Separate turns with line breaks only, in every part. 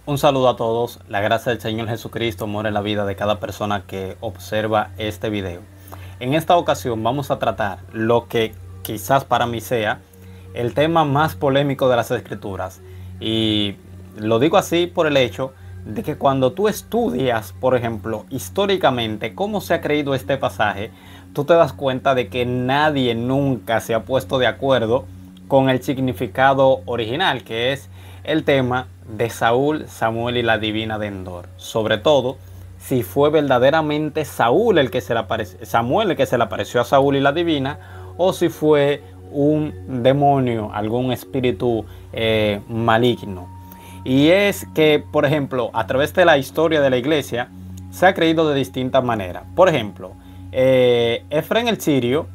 Un saludo a todos, la gracia del Señor Jesucristo mora en la vida de cada persona que observa este video. En esta ocasión vamos a tratar lo que quizás para mí sea el tema más polémico de las Escrituras. Y lo digo así por el hecho de que cuando tú estudias, por ejemplo, históricamente cómo se ha creído este pasaje, tú te das cuenta de que nadie nunca se ha puesto de acuerdo con el significado original, que es el tema de Saúl, Samuel y la divina de Endor. Sobre todo, si fue verdaderamente Saúl el que se le apareció, Samuel el que se le apareció a Saúl y la divina, o si fue un demonio, algún espíritu maligno. Y es que, por ejemplo, a través de la historia de la iglesia, se ha creído de distintas maneras. Por ejemplo, Efrén el Sirio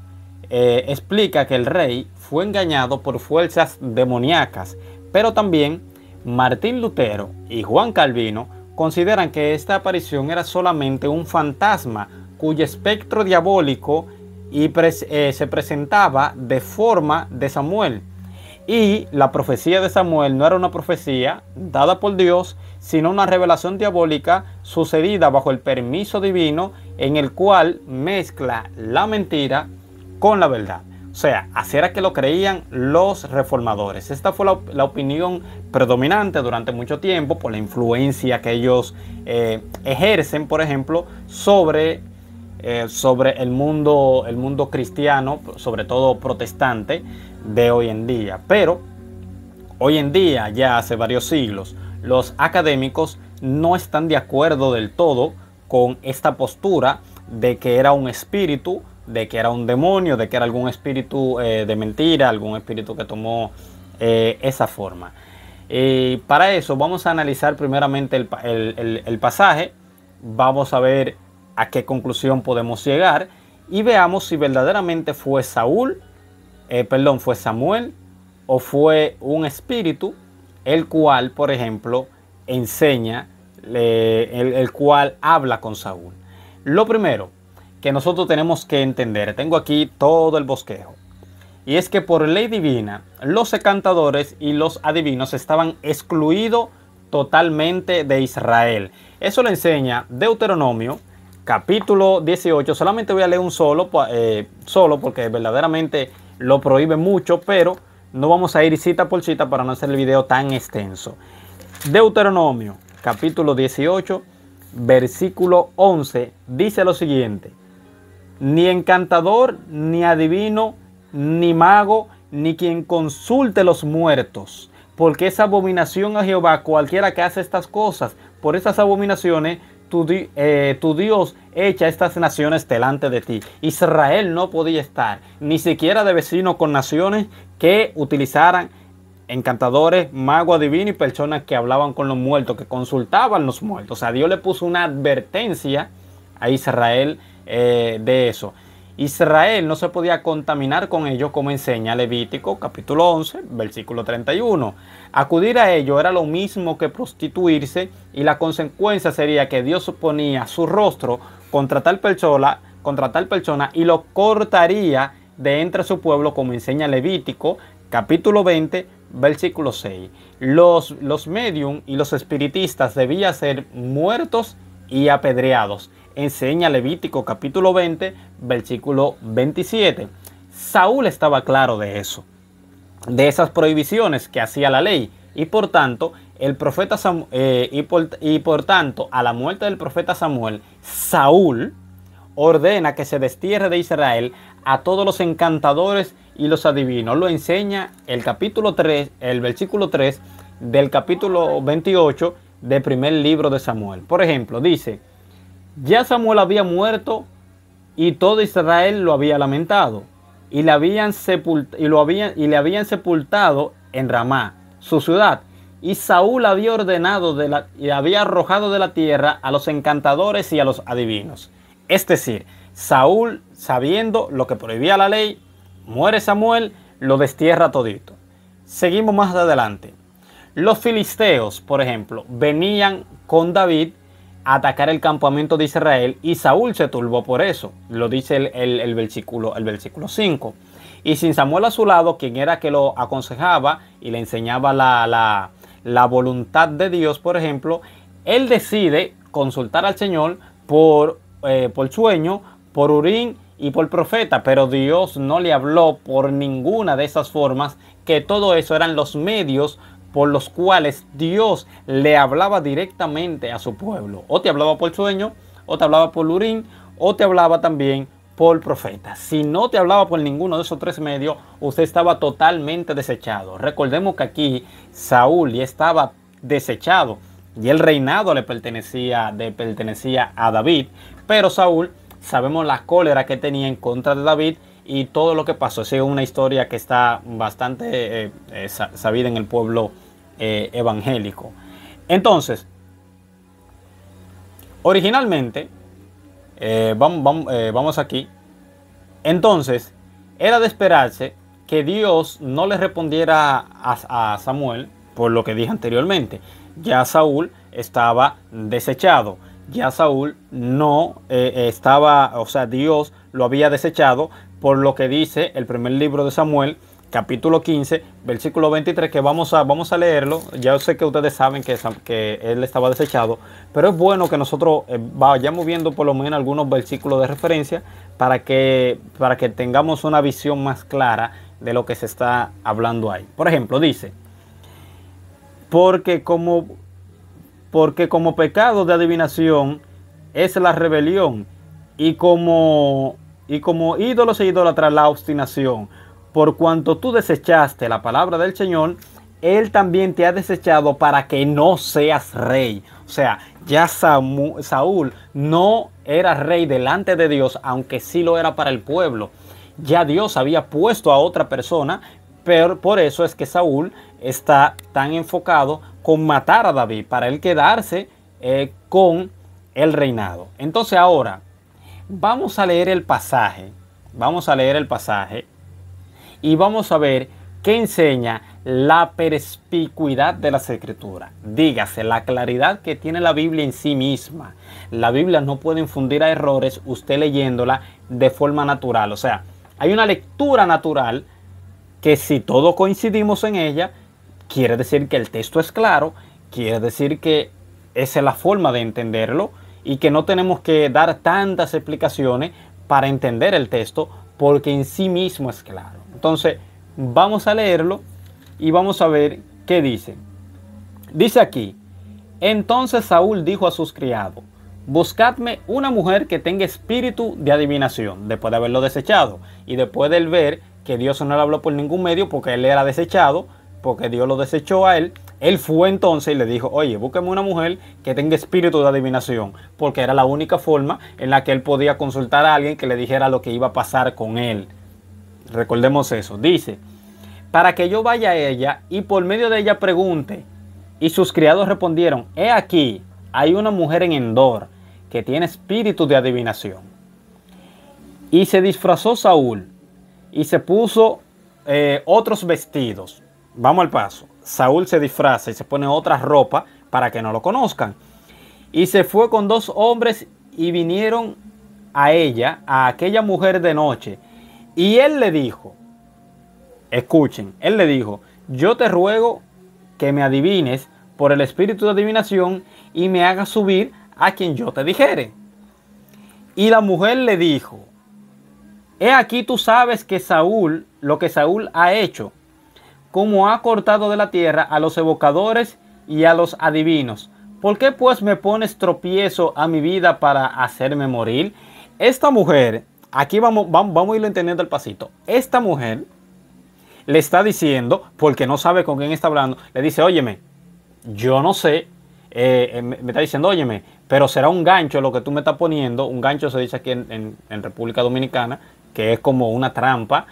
explica que el rey fue engañado por fuerzas demoníacas, pero también Martín Lutero y Juan Calvino consideran que esta aparición era solamente un fantasma cuyo espectro diabólico se presentaba de forma de Samuel. Y la profecía de Samuel no era una profecía dada por Dios, sino una revelación diabólica sucedida bajo el permiso divino, en el cual mezcla la mentira con la verdad. O sea, así era que lo creían los reformadores. Esta fue la opinión predominante durante mucho tiempo por la influencia que ellos ejercen, por ejemplo, sobre el mundo cristiano, sobre todo protestante, de hoy en día. Pero hoy en día, ya hace varios siglos, los académicos no están de acuerdo del todo con esta postura de que era un espíritu, de que era un demonio, de que era algún espíritu de mentira, algún espíritu que tomó esa forma. Y para eso vamos a analizar primeramente el pasaje, vamos a ver a qué conclusión podemos llegar y veamos si verdaderamente fue fue Samuel o fue un espíritu el cual, por ejemplo, enseña, el cual habla con Saúl. Lo primero que nosotros tenemos que entender, tengo aquí todo el bosquejo, y es que por ley divina los encantadores y los adivinos estaban excluidos totalmente de Israel. Eso lo enseña Deuteronomio capítulo 18. Solamente voy a leer un solo porque verdaderamente lo prohíbe mucho, pero no vamos a ir cita por cita para no hacer el video tan extenso. Deuteronomio capítulo 18 versículo 11 dice lo siguiente: ni encantador, ni adivino, ni mago, ni quien consulte los muertos, porque es abominación a Jehová cualquiera que hace estas cosas. Por esas abominaciones tu Dios echa estas naciones delante de ti. Israel no podía estar ni siquiera de vecino con naciones que utilizaran encantadores, magos, adivinos y personas que hablaban con los muertos, que consultaban los muertos. O sea, Dios le puso una advertencia a Israel de eso. Israel no se podía contaminar con ellos, como enseña Levítico capítulo 11 versículo 31. Acudir a ellos era lo mismo que prostituirse, y la consecuencia sería que Dios ponía su rostro contra tal persona y lo cortaría de entre su pueblo, como enseña Levítico capítulo 20 versículo 6. Los medium y los espiritistas debían ser muertos y apedreados. Enseña Levítico capítulo 20 versículo 27. Saúl estaba claro de eso, de esas prohibiciones que hacía la ley, y por tanto por tanto a la muerte del profeta Samuel, Saúl ordena que se destierre de Israel a todos los encantadores y los adivinos. Lo enseña el capítulo 3, el versículo 3 del capítulo 28 del primer libro de Samuel. Por ejemplo, dice: ya Samuel había muerto y todo Israel lo había lamentado, y le habían sepultado en Ramá, su ciudad. Y Saúl había ordenado y había arrojado de la tierra a los encantadores y a los adivinos. Es decir, Saúl, sabiendo lo que prohibía la ley, muere Samuel, lo destierra todito. Seguimos más adelante. Los filisteos, por ejemplo, venían con David a atacar el campamento de Israel, y Saúl se turbó por eso. Lo dice el versículo 5. Y sin Samuel a su lado, quien era que lo aconsejaba y le enseñaba la la voluntad de Dios, por ejemplo, él decide consultar al Señor por sueño, por Urim y por profeta, pero Dios no le habló por ninguna de esas formas, que todo eso eran los medios por los cuales Dios le hablaba directamente a su pueblo. O te hablaba por sueño, o te hablaba por Urim, o te hablaba también por profeta. Si no te hablaba por ninguno de esos tres medios, usted estaba totalmente desechado. Recordemos que aquí Saúl ya estaba desechado y el reinado le pertenecía a David, pero Saúl, sabemos la cólera que tenía en contra de David y todo lo que pasó. Esa es una historia que está bastante sabida en el pueblo evangélico. Entonces, originalmente, vamos aquí. Entonces, era de esperarse que Dios no le respondiera a Samuel por lo que dije anteriormente. Ya Saúl estaba desechado. Ya Saúl no estaba, o sea, Dios lo había desechado, por lo que dice el primer libro de Samuel, capítulo 15, versículo 23, que vamos a leerlo. Ya sé que ustedes saben que él estaba desechado, pero es bueno que nosotros vayamos viendo por lo menos algunos versículos de referencia para que tengamos una visión más clara de lo que se está hablando ahí. Por ejemplo, dice, porque como pecado de adivinación es la rebelión, y como ídolos e idólatras la obstinación. Por cuanto tú desechaste la palabra del Señor, Él también te ha desechado para que no seas rey. O sea, ya Saúl no era rey delante de Dios, aunque sí lo era para el pueblo. Ya Dios había puesto a otra persona, pero por eso es que Saúl está tan enfocado con matar a David, para él quedarse con el reinado. Entonces ahora, vamos a leer el pasaje. Y vamos a ver qué enseña la perspicuidad de las Escrituras. Dígase, la claridad que tiene la Biblia en sí misma. La Biblia no puede infundir a errores usted leyéndola de forma natural. O sea, hay una lectura natural que si todos coincidimos en ella, quiere decir que el texto es claro, quiere decir que esa es la forma de entenderlo y que no tenemos que dar tantas explicaciones para entender el texto, porque en sí mismo es claro. Entonces, vamos a leerlo y vamos a ver qué dice. Dice aquí, entonces Saúl dijo a sus criados, buscadme una mujer que tenga espíritu de adivinación, después de haberlo desechado y después de él ver que Dios no le habló por ningún medio porque él era desechado, porque Dios lo desechó a él. Él fue entonces y le dijo, oye, búsqueme una mujer que tenga espíritu de adivinación, porque era la única forma en la que él podía consultar a alguien que le dijera lo que iba a pasar con él. Recordemos eso. Dice, para que yo vaya a ella y por medio de ella pregunte. Y sus criados respondieron, he aquí, hay una mujer en Endor que tiene espíritu de adivinación. Y se disfrazó Saúl y se puso otros vestidos. Vamos al paso. Saúl se disfraza y se pone otra ropa para que no lo conozcan. Y se fue con 2 hombres y vinieron a ella, a aquella mujer de noche. Y él le dijo, escuchen, él le dijo, yo te ruego que me adivines por el espíritu de adivinación y me hagas subir a quien yo te dijere. Y la mujer le dijo, he aquí tú sabes que Saúl, lo que Saúl ha hecho, como ha cortado de la tierra a los evocadores y a los adivinos. ¿Por qué pues me pones tropiezo a mi vida para hacerme morir? Esta mujer, aquí vamos a irlo entendiendo el pasito. Esta mujer le está diciendo, porque no sabe con quién está hablando, le dice, óyeme, yo no sé, me está diciendo, óyeme, pero será un gancho lo que tú me estás poniendo. Un gancho se dice aquí en República Dominicana, que es como una trampa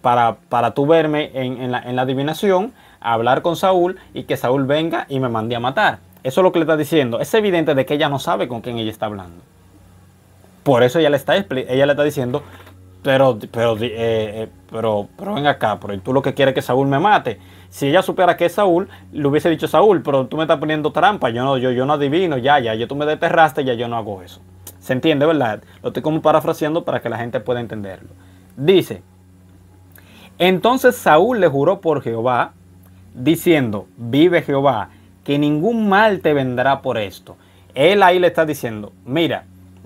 para tú verme en la adivinación, hablar con Saúl y que Saúl venga y me mande a matar. Eso es lo que le está diciendo. Es evidente de que ella no sabe con quién ella está hablando. Por eso ella le está diciendo, pero ven acá, pero tú lo que quieres es que Saúl me mate. Si ella supiera que es Saúl, le hubiese dicho Saúl, pero tú me estás poniendo trampa, yo no adivino, ya, tú me desterraste, ya yo no hago eso. ¿Se entiende, verdad? Lo estoy como parafraseando para que la gente pueda entenderlo. Dice, entonces Saúl le juró por Jehová, diciendo, vive Jehová, que ningún mal te vendrá por esto. Él ahí le está diciendo, mira,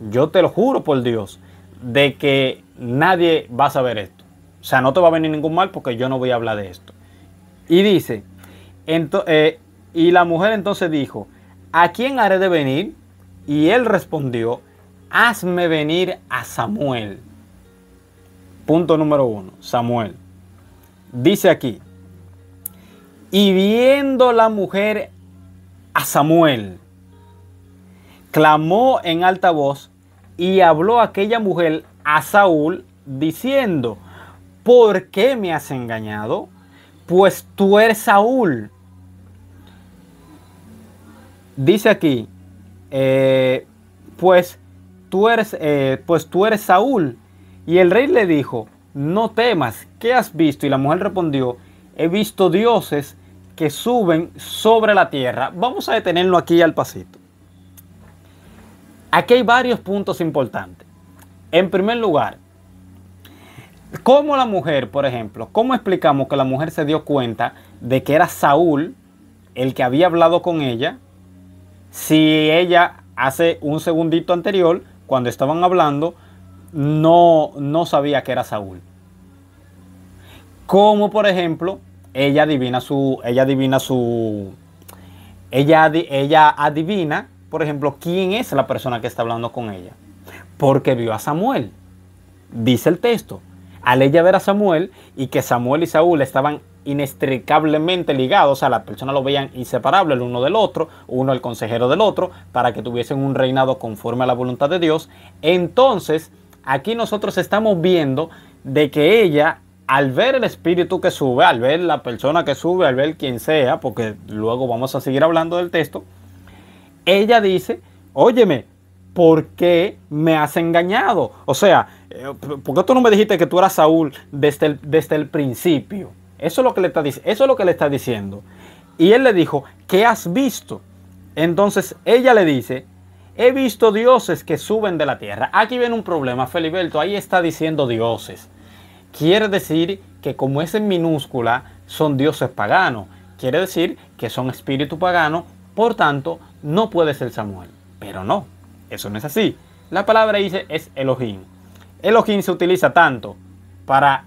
yo te lo juro por Dios, de que nadie va a saber esto. O sea, no te va a venir ningún mal porque yo no voy a hablar de esto. Y dice, y la mujer entonces dijo, ¿a quién haré de venir? Y él respondió, hazme venir a Samuel. Punto número 1, Samuel. Dice aquí, y viendo la mujer a Samuel, clamó en alta voz y habló aquella mujer a Saúl diciendo, ¿por qué me has engañado? Pues tú eres Saúl. Dice aquí, pues tú eres Saúl. Y el rey le dijo, no temas, ¿qué has visto? Y la mujer respondió, he visto dioses que suben sobre la tierra. Vamos a detenernos aquí al pasito. Aquí hay varios puntos importantes. En primer lugar, ¿cómo la mujer, por ejemplo, cómo explicamos que la mujer se dio cuenta de que era Saúl el que había hablado con ella, si ella hace un segundito anterior, cuando estaban hablando, no sabía que era Saúl? Como por ejemplo, ella adivina, por ejemplo, quién es la persona que está hablando con ella. Porque vio a Samuel. Dice el texto. Al ella ver a Samuel y que Samuel y Saúl estaban inextricablemente ligados, o sea, las personas lo veían inseparable el uno del otro, uno el consejero del otro, para que tuviesen un reinado conforme a la voluntad de Dios. Entonces, aquí nosotros estamos viendo de que ella, al ver el espíritu que sube, al ver la persona que sube, al ver quien sea, porque luego vamos a seguir hablando del texto, ella dice, óyeme, ¿por qué me has engañado? O sea, ¿por qué tú no me dijiste que tú eras Saúl desde el principio? Eso es lo que le está diciendo. Y él le dijo, ¿qué has visto? Entonces ella le dice, he visto dioses que suben de la tierra. Aquí viene un problema, Feliberto, ahí está diciendo dioses. Quiere decir que como es en minúscula, son dioses paganos. Quiere decir que son espíritus paganos, por tanto, no puede ser Samuel. Pero no, eso no es así. La palabra dice es Elohim. Elohim se utiliza tanto para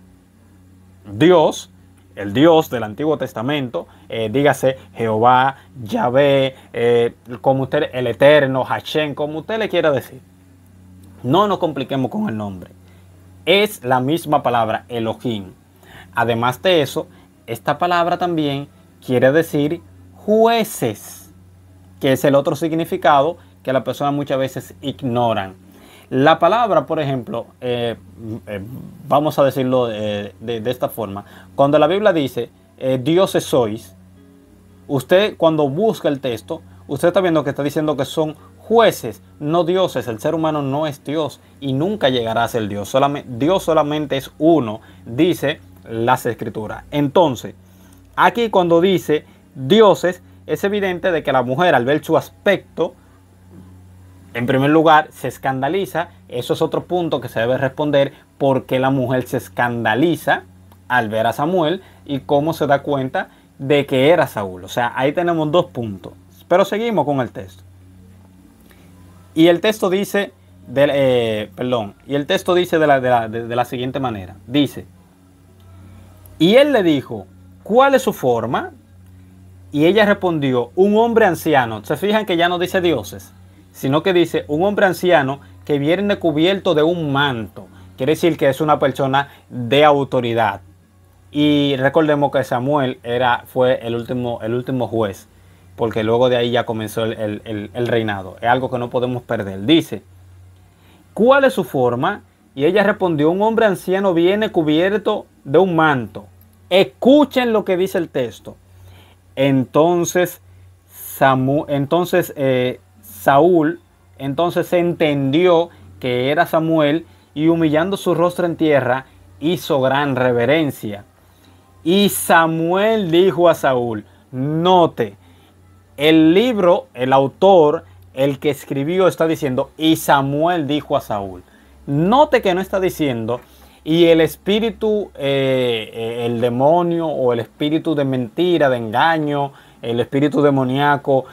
Dios, el Dios del Antiguo Testamento, dígase Jehová, Yahvé, como usted, el Eterno, Hashem, como usted le quiera decir. No nos compliquemos con el nombre. Es la misma palabra, Elohim. Además de eso, esta palabra también quiere decir jueces, que es el otro significado que las personas muchas veces ignoran. La palabra, por ejemplo, vamos a decirlo de esta forma. Cuando la Biblia dice, dioses sois, usted cuando busca el texto, usted está viendo que está diciendo que son jueces, no dioses. El ser humano no es Dios y nunca llegará a ser Dios. Dios solamente es uno, dice las Escrituras. Entonces, aquí cuando dice dioses, es evidente de que la mujer, al ver su aspecto, en primer lugar, se escandaliza. Eso es otro punto que se debe responder, por qué la mujer se escandaliza al ver a Samuel y cómo se da cuenta de que era Saúl. O sea, ahí tenemos dos puntos. Pero seguimos con el texto. Y el texto dice, de la siguiente manera. Dice, y él le dijo, ¿cuál es su forma? Y ella respondió, un hombre anciano. Se fijan que ya no dice dioses, sino que dice un hombre anciano que viene cubierto de un manto. Quiere decir que es una persona de autoridad. Y recordemos que Samuel fue el último juez, porque luego de ahí ya comenzó el reinado. Es algo que no podemos perder. Dice, ¿cuál es su forma? Y ella respondió, un hombre anciano viene cubierto de un manto. Escuchen lo que dice el texto. Entonces Saúl se entendió que era Samuel y humillando su rostro en tierra hizo gran reverencia. Y Samuel dijo a Saúl, note, el autor, el que escribió está diciendo, y Samuel dijo a Saúl. Note que no está diciendo, Y el espíritu, el demonio o el espíritu de mentira, de engaño, el espíritu demoníaco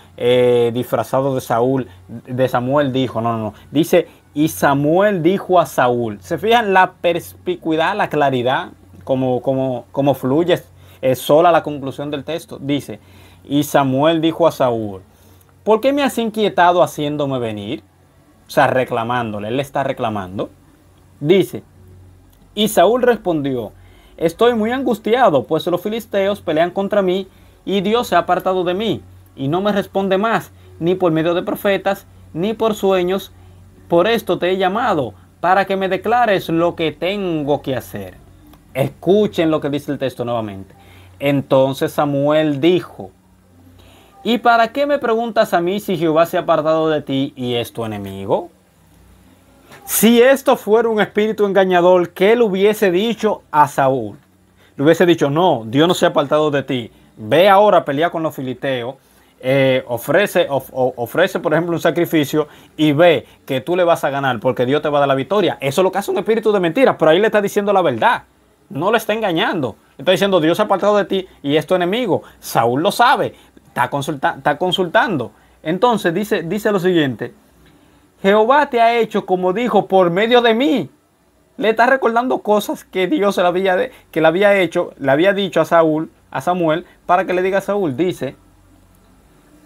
disfrazado de Samuel dijo, no, dice, y Samuel dijo a Saúl. ¿Se fijan la perspicuidad, la claridad, como fluye sola la conclusión del texto? Dice, y Samuel dijo a Saúl, ¿por qué me has inquietado haciéndome venir? O sea, reclamándole, él le está reclamando. Dice, y Saúl respondió, estoy muy angustiado, pues los filisteos pelean contra mí y Dios se ha apartado de mí y no me responde más, ni por medio de profetas, ni por sueños. Por esto te he llamado, para que me declares lo que tengo que hacer. Escuchen lo que dice el texto nuevamente. Entonces Samuel dijo, ¿y para qué me preguntas a mí si Jehová se ha apartado de ti y es tu enemigo? Si esto fuera un espíritu engañador, ¿qué le hubiese dicho a Saúl? Le hubiese dicho, no, Dios no se ha apartado de ti. Ve ahora a pelear con los filisteos. Ofrece, por ejemplo, un sacrificio y ve que tú le vas a ganar porque Dios te va a dar la victoria. Eso es lo que hace un espíritu de mentira, pero ahí le está diciendo la verdad. No le está engañando. Está diciendo, Dios se ha apartado de ti y es tu enemigo. Saúl lo sabe. Está consultando. Entonces dice lo siguiente. Jehová te ha hecho como dijo por medio de mí. Le está recordando cosas que Dios le había hecho, le había dicho a Samuel, para que le diga a Saúl. Dice,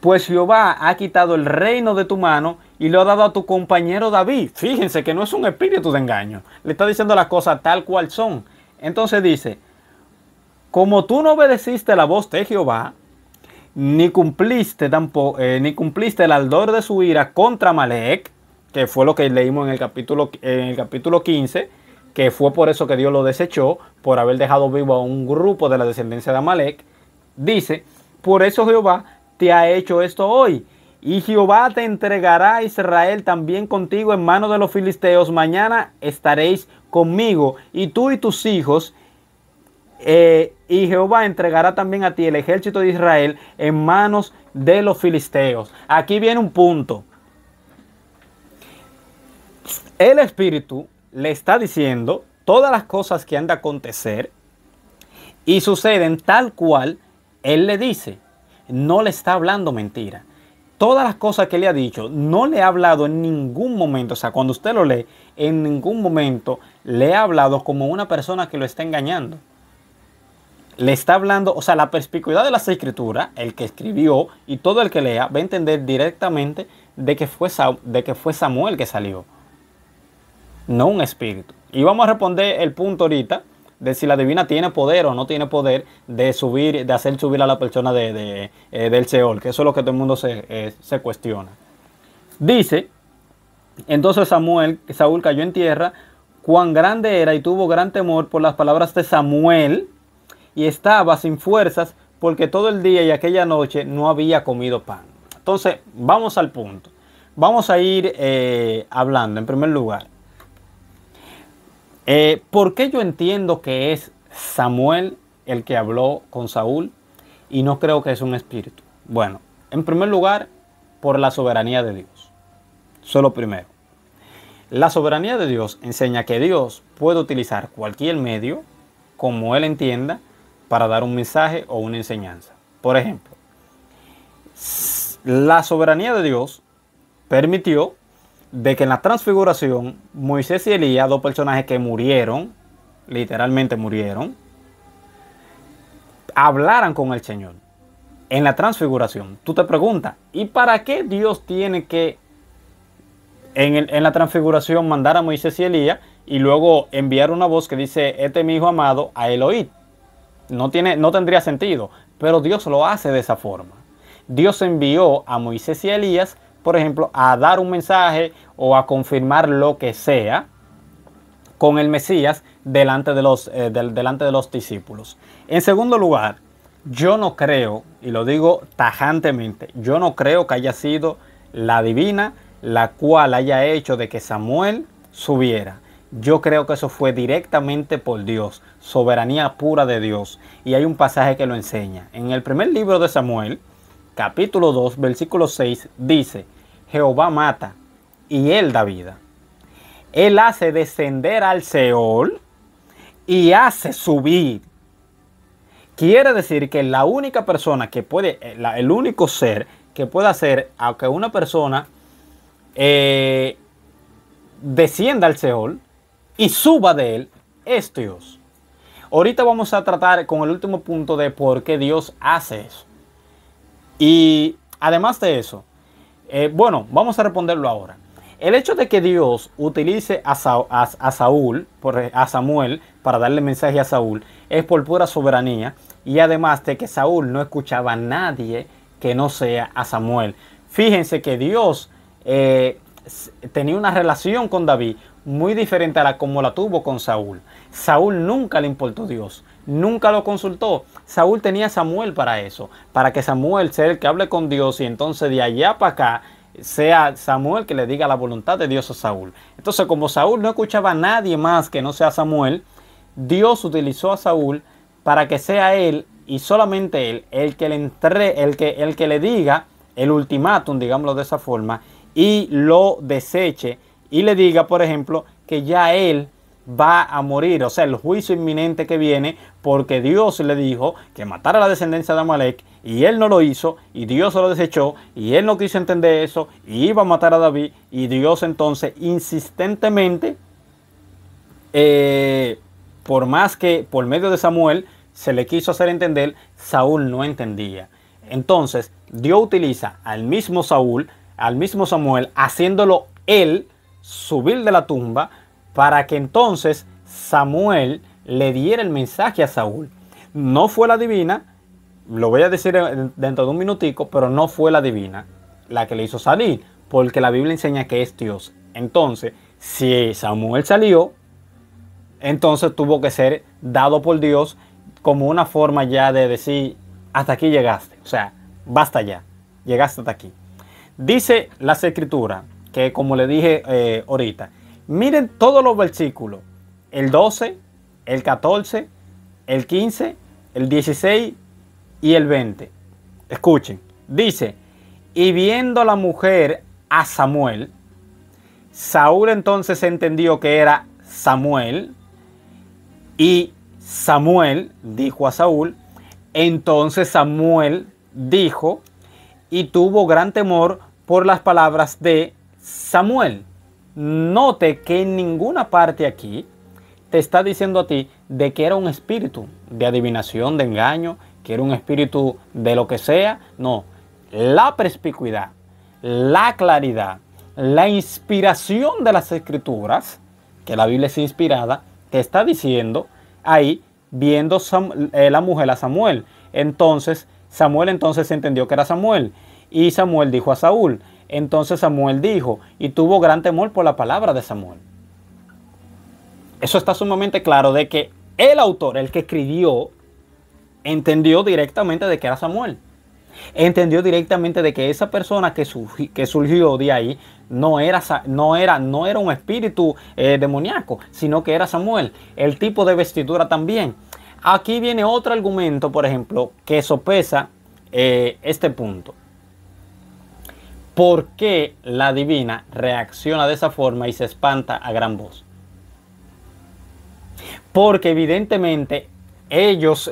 pues Jehová ha quitado el reino de tu mano y lo ha dado a tu compañero David. Fíjense que no es un espíritu de engaño. Le está diciendo las cosas tal cual son. Entonces dice, como tú no obedeciste la voz de Jehová, ni cumpliste el ardor de su ira contra Amalec, que fue lo que leímos en el capítulo 15, que fue por eso que Dios lo desechó, por haber dejado vivo a un grupo de la descendencia de Amalec. Dice, por eso Jehová te ha hecho esto hoy, y Jehová te entregará a Israel también contigo en manos de los filisteos. Mañana estaréis conmigo, y tú y tus hijos, y Jehová entregará también a ti el ejército de Israel en manos de los filisteos. Aquí viene un punto. El Espíritu le está diciendo todas las cosas que han de acontecer y suceden tal cual Él le dice. No le está hablando mentira. Todas las cosas que le ha dicho, no le ha hablado en ningún momento. O sea, cuando usted lo lee, en ningún momento le ha hablado como una persona que lo está engañando. Le está hablando, o sea, la perspicuidad de las escrituras, el que escribió y todo el que lea va a entender directamente de que fue Samuel que salió, no un espíritu. Y vamos a responder el punto ahorita de si la divina tiene poder o no tiene poder de hacer subir a la persona del Seol, que eso es lo que todo el mundo se cuestiona. Dice, entonces Saúl cayó en tierra, cuán grande era y tuvo gran temor por las palabras de Samuel, y estaba sin fuerzas porque todo el día y aquella noche no había comido pan. Entonces, vamos al punto. Vamos a ir hablando en primer lugar. ¿Por qué yo entiendo que es Samuel el que habló con Saúl y no creo que es un espíritu? Bueno, en primer lugar, por la soberanía de Dios. Eso es lo primero. La soberanía de Dios enseña que Dios puede utilizar cualquier medio como Él entienda para dar un mensaje o una enseñanza. Por ejemplo, la soberanía de Dios permitió de que en la transfiguración Moisés y Elías, dos personajes que murieron, literalmente murieron, hablaran con el Señor. En la transfiguración, tú te preguntas, ¿y para qué Dios tiene que en la transfiguración mandar a Moisés y Elías y luego enviar una voz que dice, este es mi hijo amado, a él oíd? No tendría sentido, pero Dios lo hace de esa forma. Dios envió a Moisés y a Elías, por ejemplo, a dar un mensaje o a confirmar lo que sea con el Mesías delante de los discípulos. En segundo lugar, yo no creo, y lo digo tajantemente, yo no creo que haya sido la divina la cual haya hecho de que Samuel subiera. Yo creo que eso fue directamente por Dios, soberanía pura de Dios. Y hay un pasaje que lo enseña. En el primer libro de Samuel, capítulo 2, versículo 6, dice, Jehová mata y Él da vida. Él hace descender al Seol y hace subir. Quiere decir que la única persona que puede, el único ser que puede hacer a que una persona descienda al Seol y suba de él es Dios. Ahorita vamos a tratar con el último punto de por qué Dios hace eso. Y además de eso, bueno, vamos a responderlo ahora. El hecho de que Dios utilice a Samuel, para darle mensaje a Saúl, es por pura soberanía. Y además de que Saúl no escuchaba a nadie que no sea a Samuel. Fíjense que Dios tenía una relación con David muy diferente a la como la tuvo con Saúl. Saúl nunca le importó Dios, nunca lo consultó. Saúl tenía a Samuel para eso, para que Samuel sea el que hable con Dios y entonces de allá para acá sea Samuel que le diga la voluntad de Dios a Saúl. Entonces, como Saúl no escuchaba a nadie más que no sea Samuel, Dios utilizó a Saúl para que sea él y solamente él el que le diga el ultimátum, digámoslo de esa forma, y lo deseche y le diga, por ejemplo, que ya él va a morir, o sea, el juicio inminente que viene, porque Dios le dijo que matara a la descendencia de Amalek y él no lo hizo y Dios se lo desechó y él no quiso entender eso y iba a matar a David y Dios entonces insistentemente, por más que por medio de Samuel se le quiso hacer entender, Saúl no entendía. Entonces Dios utiliza al mismo Samuel, haciéndolo él subir de la tumba para que entonces Samuel le diera el mensaje a Saúl. No fue la divina, lo voy a decir dentro de un minutico, pero no fue la divina la que le hizo salir, porque la Biblia enseña que es Dios. Entonces, si Samuel salió, entonces tuvo que ser dado por Dios como una forma ya de decir, hasta aquí llegaste, o sea, basta ya, llegaste hasta aquí. Dice las Escrituras, que como le dije ahorita, miren todos los versículos, el 12, el 14, el 15, el 16 y el 20. Escuchen, dice, y viendo la mujer a Samuel, Saúl entonces entendió que era Samuel, y Samuel dijo a Saúl, entonces Samuel dijo, y tuvo gran temor por las palabras de Samuel. Note que en ninguna parte aquí te está diciendo a ti de que era un espíritu de adivinación, de engaño, que era un espíritu de lo que sea. No, la perspicuidad, la claridad, la inspiración de las Escrituras, que la Biblia es inspirada, te está diciendo ahí, viendo la mujer a Samuel. Entonces, Samuel entonces entendió que era Samuel. Y Samuel dijo a Saúl. Entonces Samuel dijo, y tuvo gran temor por la palabra de Samuel. Eso está sumamente claro de que el autor, el que escribió, entendió directamente de que era Samuel. Entendió directamente de que esa persona que surgió de ahí no era un espíritu demoníaco, sino que era Samuel. El tipo de vestidura también. Aquí viene otro argumento, por ejemplo, que sopesa este punto. ¿Por qué la divina reacciona de esa forma y se espanta a gran voz? Porque evidentemente ellos,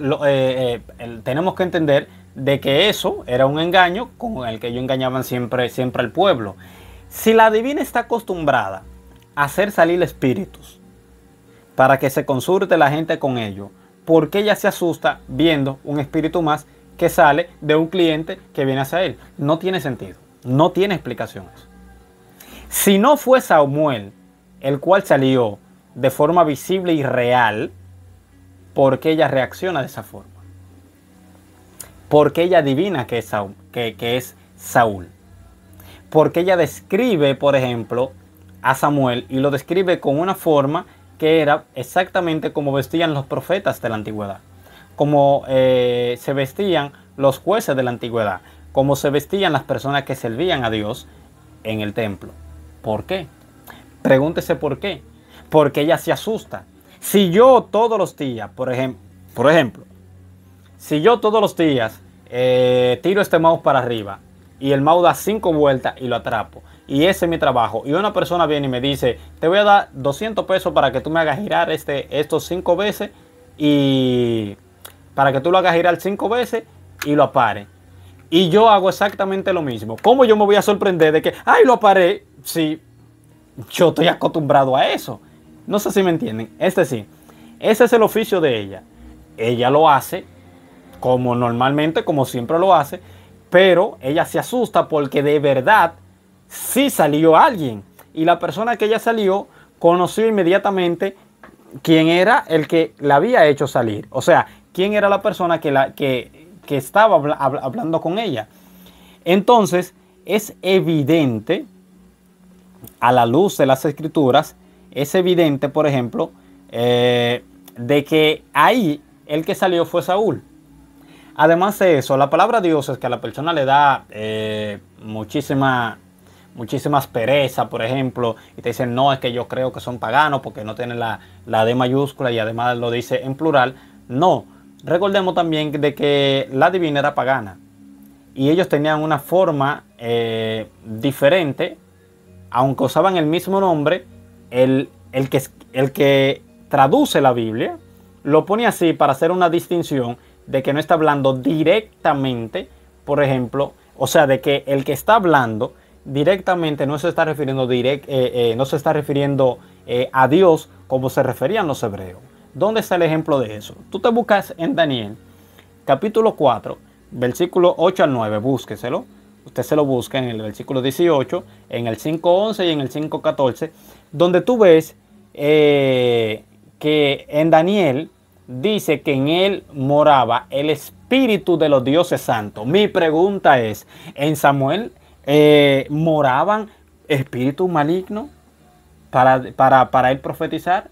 tenemos que entender de que eso era un engaño con el que ellos engañaban siempre al pueblo. Si la divina está acostumbrada a hacer salir espíritus para que se consulte la gente con ellos, ¿por qué ella se asusta viendo un espíritu más que sale de un cliente que viene hacia él? No tiene sentido, no tiene explicaciones. Si no fue Samuel el cual salió de forma visible y real, ¿por qué ella reacciona de esa forma? Porque ella adivina que es Saúl. Porque ella describe, por ejemplo, a Samuel y lo describe con una forma que era exactamente como vestían los profetas de la antigüedad. Como se vestían los jueces de la antigüedad. Como se vestían las personas que servían a Dios en el templo. ¿Por qué? Pregúntese por qué. Porque ella se asusta. Si yo todos los días, por ejemplo, si yo todos los días tiro este mouse para arriba y el mouse da 5 vueltas y lo atrapo, y ese es mi trabajo. Y una persona viene y me dice, te voy a dar 200 pesos para que tú me hagas girar estos 5 veces y para que tú lo hagas girar 5 veces y lo apares. Y yo hago exactamente lo mismo. ¿Cómo yo me voy a sorprender de que, ay, lo aparé? Si yo estoy acostumbrado a eso. No sé si me entienden. Es decir, ese es el oficio de ella. Ella lo hace como normalmente, como siempre lo hace, pero ella se asusta porque de verdad sí salió alguien. Y la persona que ella salió conoció inmediatamente quién era el que la había hecho salir. O sea, quién era la persona que estaba hablando con ella. Entonces, es evidente, a la luz de las escrituras, es evidente, por ejemplo, de que ahí el que salió fue Saúl. Además de eso, la palabra Dios es que a la persona le da muchísimas perezas, por ejemplo, y te dicen, no, es que yo creo que son paganos porque no tienen la D mayúscula y además lo dice en plural. No, recordemos también de que la divina era pagana y ellos tenían una forma diferente, aunque usaban el mismo nombre. El que traduce la Biblia lo pone así para hacer una distinción de que no está hablando directamente, por ejemplo, o sea, de que el que está hablando directamente no se está refiriendo, a Dios como se referían los hebreos. ¿Dónde está el ejemplo de eso? Tú te buscas en Daniel, capítulo 4, versículo 8 al 9, búsqueselo. Usted se lo busca en el versículo 18, en el 5.11 y en el 5.14, donde tú ves que en Daniel dice que en él moraba el espíritu de los dioses santos. Mi pregunta es, ¿en Samuel moraban espíritus malignos para él profetizar?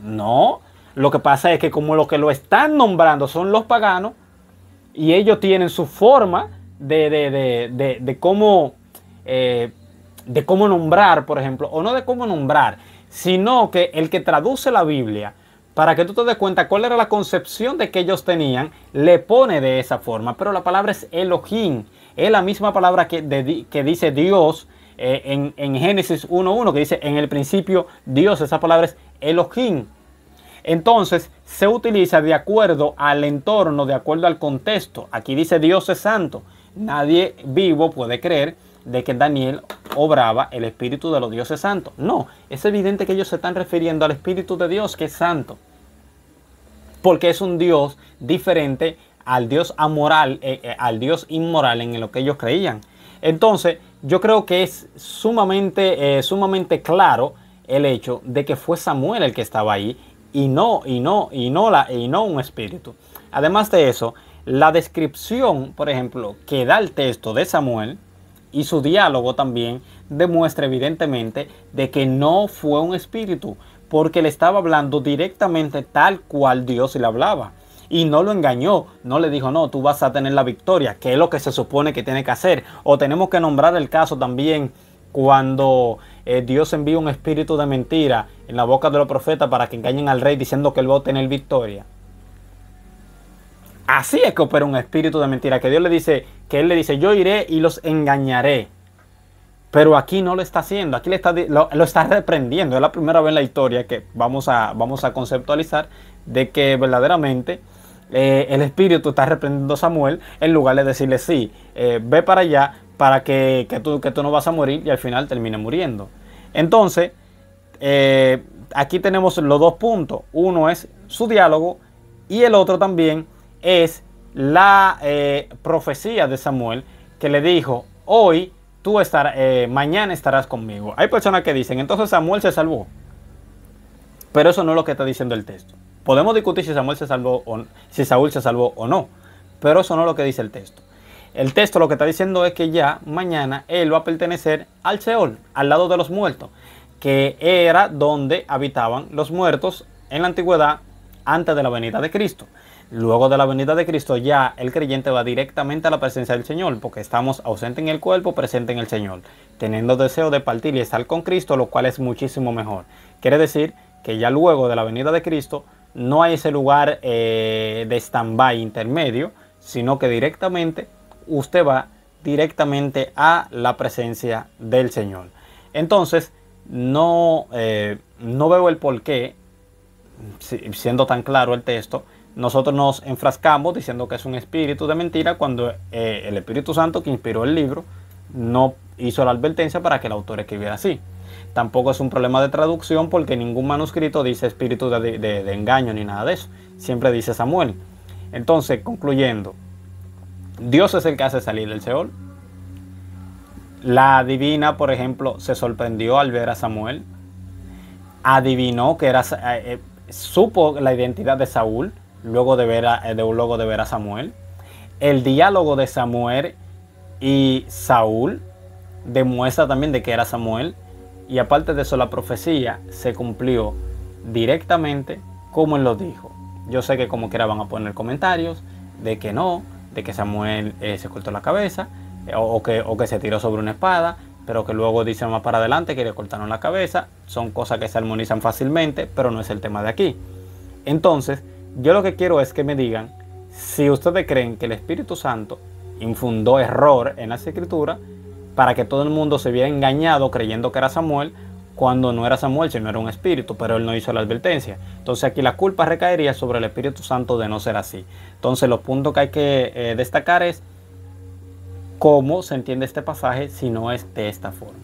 No, lo que pasa es que como lo que lo están nombrando son los paganos y ellos tienen su forma de cómo nombrar, por ejemplo, o no de cómo nombrar, sino que el que traduce la Biblia, para que tú te des cuenta cuál era la concepción de que ellos tenían, le pone de esa forma. Pero la palabra es Elohim, es la misma palabra que dice Dios en Génesis 1.1, que dice en el principio Dios. Esa palabra es Elohim. Entonces se utiliza de acuerdo al entorno, de acuerdo al contexto. Aquí dice Dios es santo. Nadie vivo puede creer de que Daniel obraba el espíritu de los dioses santos. No, es evidente que ellos se están refiriendo al espíritu de Dios, que es santo, porque es un Dios diferente al Dios amoral, al Dios inmoral en lo que ellos creían. Entonces yo creo que es sumamente claro el hecho de que fue Samuel el que estaba ahí y no un espíritu. Además de eso, la descripción, por ejemplo, que da el texto de Samuel y su diálogo también demuestra evidentemente de que no fue un espíritu, porque le estaba hablando directamente tal cual Dios le hablaba. Y no lo engañó, no le dijo, no, tú vas a tener la victoria, que es lo que se supone que tiene que hacer. O tenemos que nombrar el caso también cuando Dios envía un espíritu de mentira en la boca de los profetas para que engañen al rey diciendo que él va a tener victoria. Así es que opera un espíritu de mentira, que Dios le dice, que él le dice, yo iré y los engañaré. Pero aquí no lo está haciendo, aquí lo está reprendiendo. Es la primera vez en la historia que vamos a conceptualizar de que verdaderamente el espíritu está reprendiendo a Samuel en lugar de decirle, sí, ve para allá para que tú no vas a morir y al final termine muriendo. Entonces, aquí tenemos los dos puntos. Uno es su diálogo y el otro también es la profecía de Samuel, que le dijo, hoy tú mañana estarás conmigo. Hay personas que dicen, entonces Samuel se salvó. Pero eso no es lo que está diciendo el texto. Podemos discutir si Saúl se salvó o no, pero eso no es lo que dice el texto. El texto lo que está diciendo es que ya mañana él va a pertenecer al Seol, al lado de los muertos, que era donde habitaban los muertos en la antigüedad antes de la venida de Cristo. Luego de la venida de Cristo ya el creyente va directamente a la presencia del Señor, porque estamos ausentes en el cuerpo, presentes en el Señor, teniendo deseo de partir y estar con Cristo, lo cual es muchísimo mejor. Quiere decir que ya luego de la venida de Cristo no hay ese lugar de stand-by intermedio, sino que directamente usted va directamente a la presencia del Señor. Entonces, no veo el por qué, siendo tan claro el texto, nosotros nos enfrascamos diciendo que es un espíritu de mentira cuando el Espíritu Santo que inspiró el libro no hizo la advertencia para que el autor escribiera así. Tampoco es un problema de traducción porque ningún manuscrito dice espíritu de engaño ni nada de eso. Siempre dice Samuel. Entonces, concluyendo, Dios es el que hace salir del Seol. La divina, por ejemplo, se sorprendió al ver a Samuel. Adivinó que era, supo la identidad de Saúl luego de ver a Samuel. El diálogo de Samuel y Saúl demuestra también de que era Samuel. Y aparte de eso, la profecía se cumplió directamente como él lo dijo. Yo sé que como quiera van a poner comentarios de que no, de que Samuel se cortó la cabeza o que se tiró sobre una espada, pero que luego dicen más para adelante que le cortaron la cabeza. Son cosas que se armonizan fácilmente, pero no es el tema de aquí. Entonces, yo lo que quiero es que me digan si ustedes creen que el Espíritu Santo infundó error en las Escrituras para que todo el mundo se viera engañado creyendo que era Samuel, cuando no era Samuel, sino era un espíritu, pero él no hizo la advertencia. Entonces aquí la culpa recaería sobre el Espíritu Santo de no ser así. Entonces los puntos que hay que destacar es cómo se entiende este pasaje si no es de esta forma.